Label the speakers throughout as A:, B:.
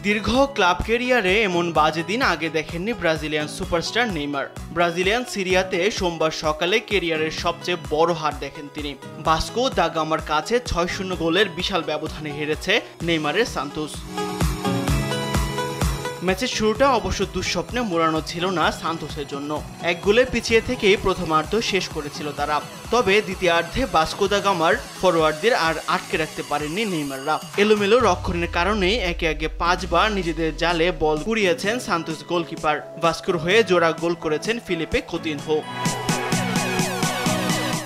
A: দীর্ঘ ক্লাব ক্যারিয়ারে এমন বাজে দিন আগে দেখেননি ব্রাজিলিয়ান সুপারস্টার নেইমার। ব্রাজিলিয়ান সিরিয়াতে সোমবার সকালে ক্যারিয়ারের সবচেয়ে বড় হার দেখেন তিনি। ভাস্কো দা গামার কাছে ৬-০ গোলের বিশাল ব্যবধানে হেরেছে নেইমারের সান্তোস। ম্যাচের শুরুটা অবশ্য দুঃস্বপ্নে মোড়ানো ছিল না সান্তোসের জন্য। এক গোলে পিছিয়ে থেকেই প্রথমার্ধ শেষ করেছিল তারা। তবে দ্বিতীয়ার্ধে ভাস্কো দা গামার ফরোয়ার্ডদের আর আটকে রাখতে পারেননি নেইমাররা। এলোমেলো রক্ষণের কারণে একে একে ৫ বার নিজেদের জালে বল কুড়িয়েছেন সান্তোস গোলকিপার। ভাস্কোর হয়ে জোড়া গোল করেছেন ফিলিপে কুতিনহো।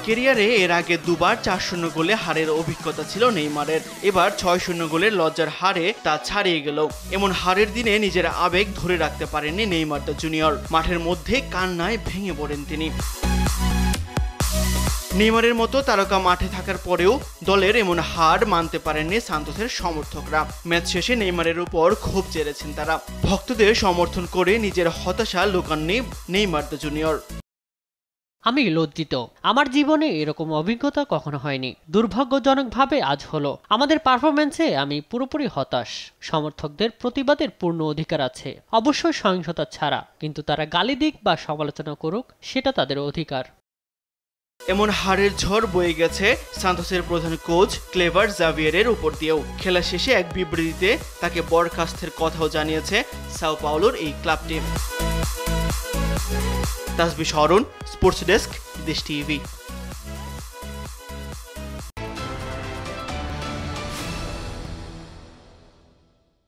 A: ক্যারিয়ারে এর আগে দুবার ৪-০ গোলে হারের অভিজ্ঞতা ছিল নেইমারের। এবার ৬-০ গোলের লজ্জার হারে তা ছাড়িয়ে গেল। এমন হারের দিনে নিজের আবেগ ধরে রাখতে পারেননি নেইমার দা জুনিয়র। মাঠের মধ্যে কান্নায় ভেঙে পড়েন তিনি। নেইমারের মতো তারকা মাঠে থাকার পরেও দলের এমন হার মানতে পারেননি সান্তোসের সমর্থকরা। ম্যাচ শেষে নেইমারের উপর ক্ষোভ চেড়েছেন তারা। ভক্তদের সমর্থন করে নিজের হতাশা লুকাননি নেইমার দা জুনিয়র।
B: আমি লজ্জিত। আমার জীবনে এরকম অভিজ্ঞতা কখনো হয়নি। দুর্ভাগ্যজনকভাবে আজ হলো। আমাদের পারফরম্যান্সে আমি পুরোপুরি হতাশ। সমর্থকদের প্রতিবাদের পূর্ণ অধিকার আছে, অবশ্যই সহিংসতা ছাড়া। কিন্তু তারা গালি দিক বা সমালোচনা করুক, সেটা তাদের অধিকার।
A: এমন হারের ঝড় বয়ে গেছে সান্তোসের প্রধান কোচ ক্লেভার জাভিয়েরের উপর দিয়েও। খেলা শেষে এক বিবৃতিতে তাকে বরখাস্তের কথাও জানিয়েছে সাও পাওলোর এই ক্লাব টিম। তাসবিহ অরুণ, স্পোর্টস ডেস্ক, দেশ টিভি।